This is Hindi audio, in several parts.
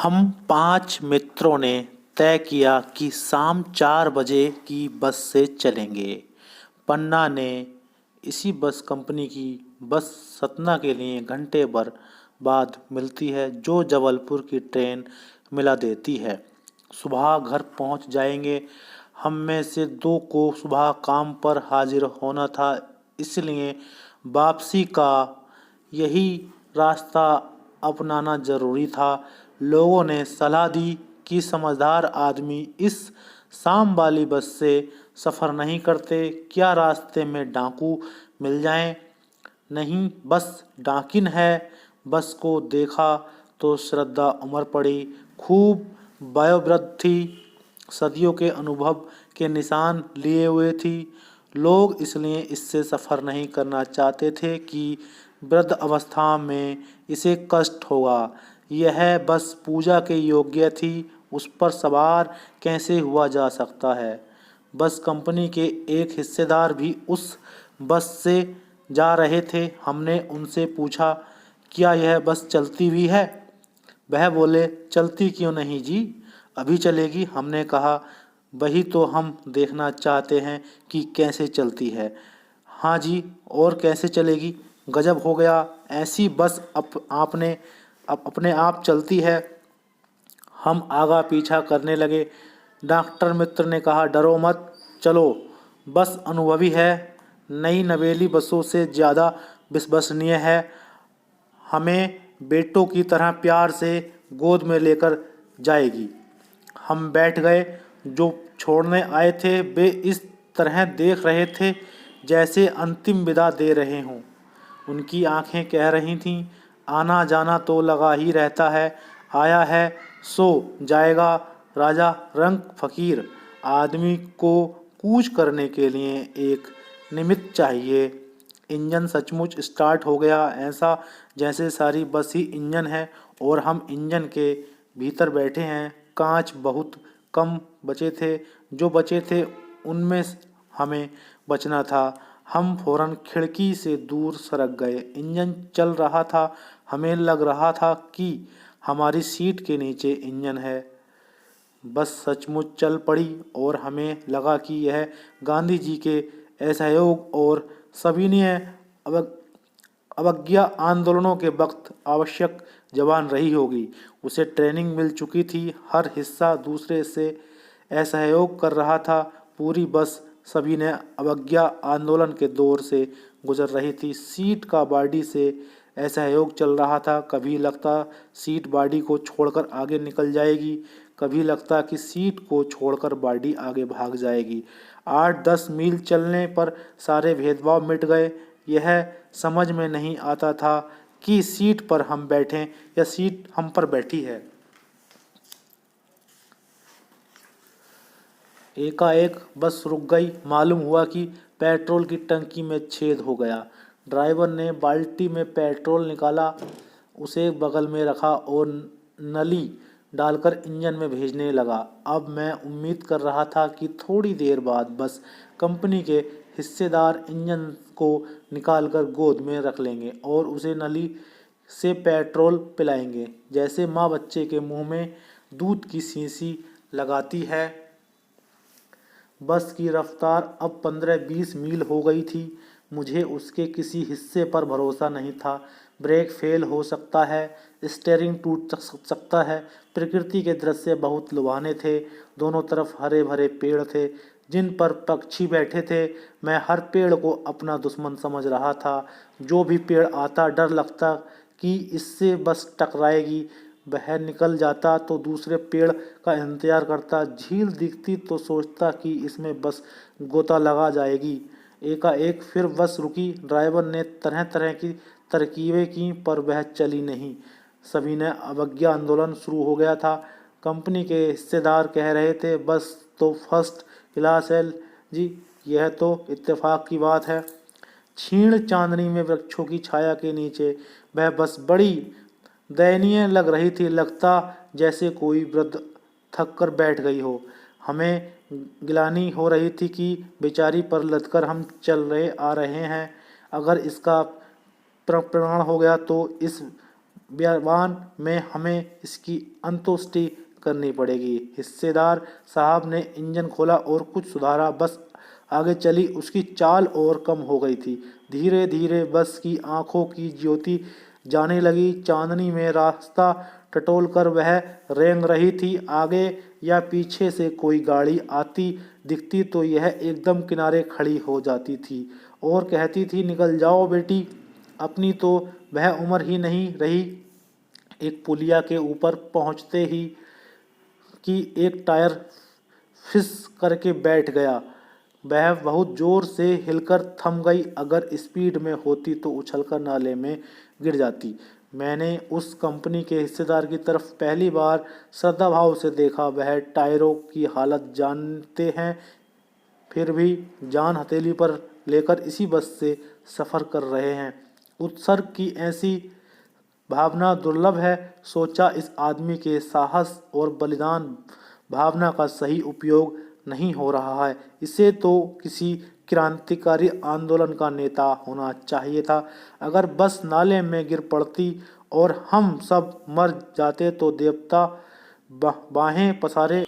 हम 5 मित्रों ने तय किया कि शाम 4 बजे की बस से चलेंगे। पन्ना ने इसी बस कंपनी की बस सतना के लिए घंटे भर बाद मिलती है, जो जबलपुर की ट्रेन मिला देती है। सुबह घर पहुंच जाएंगे। हम में से 2 को सुबह काम पर हाजिर होना था, इसलिए वापसी का यही रास्ता अपनाना जरूरी था। लोगों ने सलाह दी कि समझदार आदमी इस शाम वाली बस से सफ़र नहीं करते, क्या रास्ते में डाकू मिल जाएं। नहीं, बस डाकिन है। बस को देखा तो श्रद्धा उमड़ पड़ी, खूब वयोवृद्ध थी, सदियों के अनुभव के निशान लिए हुए थी। लोग इसलिए इससे सफ़र नहीं करना चाहते थे कि वृद्ध अवस्था में इसे कष्ट होगा। यह बस पूजा के योग्य थी, उस पर सवार कैसे हुआ जा सकता है। बस कंपनी के एक हिस्सेदार भी उस बस से जा रहे थे। हमने उनसे पूछा, क्या यह बस चलती भी है? वह बोले, चलती क्यों नहीं जी, अभी चलेगी। हमने कहा, वही तो हम देखना चाहते हैं कि कैसे चलती है। हाँ जी, और कैसे चलेगी? गजब हो गया, ऐसी बस आपने अपने आप चलती है। हम आगा पीछा करने लगे। डॉक्टर मित्र ने कहा, डरो मत, चलो, बस अनुभवी है, नई नवेली बसों से ज़्यादा विश्वसनीय है, हमें बेटों की तरह प्यार से गोद में लेकर जाएगी। हम बैठ गए। जो छोड़ने आए थे वे इस तरह देख रहे थे जैसे अंतिम विदा दे रहे हों। उनकी आंखें कह रही थीं, आना जाना तो लगा ही रहता है, आया है सो जाएगा। राजा रंग फकीर आदमी को कूच करने के लिए एक निमित्त चाहिए। इंजन सचमुच स्टार्ट हो गया, ऐसा जैसे सारी बस ही इंजन है और हम इंजन के भीतर बैठे हैं। कांच बहुत कम बचे थे, जो बचे थे उनमें हमें बचना था। हम फौरन खिड़की से दूर सरक गए। इंजन चल रहा था, हमें लग रहा था कि हमारी सीट के नीचे इंजन है। बस सचमुच चल पड़ी और हमें लगा कि यह गांधी जी के असहयोग और सविनय अवज्ञा आंदोलनों के वक्त आवश्यक जवान रही होगी। उसे ट्रेनिंग मिल चुकी थी, हर हिस्सा दूसरे से असहयोग कर रहा था। पूरी बस सविनय अवज्ञा आंदोलन के दौर से गुजर रही थी। सीट का बॉडी से असहयोग चल रहा था। कभी लगता सीट बॉडी को छोड़कर आगे निकल जाएगी, कभी लगता कि सीट को छोड़कर बॉडी आगे भाग जाएगी। 8-10 मील चलने पर सारे भेदभाव मिट गए। यह समझ में नहीं आता था कि सीट पर हम बैठें या सीट हम पर बैठी है। एकाएक बस रुक गई। मालूम हुआ कि पेट्रोल की टंकी में छेद हो गया। ड्राइवर ने बाल्टी में पेट्रोल निकाला, उसे बगल में रखा और नली डालकर इंजन में भेजने लगा। अब मैं उम्मीद कर रहा था कि थोड़ी देर बाद बस कंपनी के हिस्सेदार इंजन को निकालकर गोद में रख लेंगे और उसे नली से पेट्रोल पिलाएंगे, जैसे माँ बच्चे के मुंह में दूध की शीशी लगाती है। बस की रफ्तार अब 15-20 मील हो गई थी। मुझे उसके किसी हिस्से पर भरोसा नहीं था। ब्रेक फेल हो सकता है, स्टीयरिंग टूट सकता है। प्रकृति के दृश्य बहुत लुभाने थे। दोनों तरफ हरे भरे पेड़ थे जिन पर पक्षी बैठे थे। मैं हर पेड़ को अपना दुश्मन समझ रहा था। जो भी पेड़ आता डर लगता कि इससे बस टकराएगी। वह निकल जाता तो दूसरे पेड़ का इंतजार करता। झील दिखती तो सोचता कि इसमें बस गोता लगा जाएगी। एकाएक फिर बस रुकी। ड्राइवर ने तरह तरह की तरकीबें की पर वह चली नहीं। सविनय अवज्ञा आंदोलन शुरू हो गया था। कंपनी के हिस्सेदार कह रहे थे, बस तो फर्स्ट क्लास है जी, यह तो इत्तेफाक की बात है। क्षीण चांदनी में वृक्षों की छाया के नीचे वह बस बड़ी दयनीय लग रही थी। लगता जैसे कोई वृद्ध थक कर बैठ गई हो। हमें गिलानी हो रही थी कि बेचारी पर लदकर हम चल आ रहे हैं। अगर इसका प्राण हो गया तो इस बयान में हमें इसकी अंतुष्टि करनी पड़ेगी। हिस्सेदार साहब ने इंजन खोला और कुछ सुधारा। बस आगे चली। उसकी चाल और कम हो गई थी। धीरे धीरे बस की आंखों की ज्योति जाने लगी। चांदनी में रास्ता टटोल कर वह रेंग रही थी। आगे या पीछे से कोई गाड़ी आती दिखती तो यह एकदम किनारे खड़ी हो जाती थी और कहती थी, निकल जाओ बेटी, अपनी तो वह उम्र ही नहीं रही। एक पुलिया के ऊपर पहुंचते ही कि एक टायर फिस करके बैठ गया। वह बहुत जोर से हिलकर थम गई। अगर स्पीड में होती तो उछलकर नाले में गिर जाती। मैंने उस कंपनी के हिस्सेदार की तरफ पहली बार श्रद्धाभाव से देखा। वह टायरों की हालत जानते हैं, फिर भी जान हथेली पर लेकर इसी बस से सफ़र कर रहे हैं। उत्सर्ग की ऐसी भावना दुर्लभ है। सोचा, इस आदमी के साहस और बलिदान भावना का सही उपयोग नहीं हो रहा है। इसे तो किसी क्रांतिकारी आंदोलन का नेता होना चाहिए था। अगर बस नाले में गिर पड़ती और हम सब मर जाते तो देवता बाहें पसारे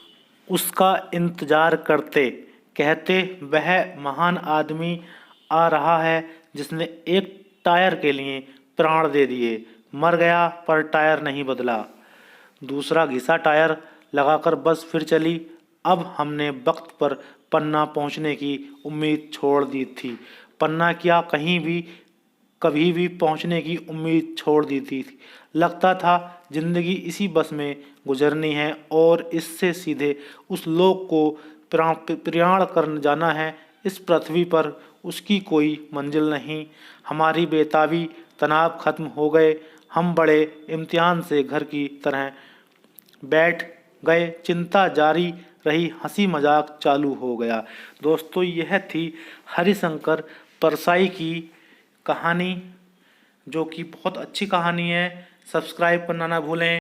उसका इंतजार करते, कहते वह महान आदमी आ रहा है जिसने एक टायर के लिए प्राण दे दिए। मर गया पर टायर नहीं बदला। दूसरा घिसा टायर लगाकर बस फिर चली। अब हमने वक्त पर पन्ना पहुंचने की उम्मीद छोड़ दी थी। पन्ना क्या, कहीं भी कभी भी पहुंचने की उम्मीद छोड़ दी थी। लगता था जिंदगी इसी बस में गुजरनी है और इससे सीधे उस लोक को प्रयाण कर जाना है। इस पृथ्वी पर उसकी कोई मंजिल नहीं। हमारी बेताबी तनाव खत्म हो गए। हम बड़े इम्तिहान से घर की तरह बैठ गए। चिंता जारी रही, हंसी मजाक चालू हो गया। दोस्तों, यह थी हरिशंकर परसाई की कहानी, जो कि बहुत अच्छी कहानी है। सब्सक्राइब करना ना भूलें।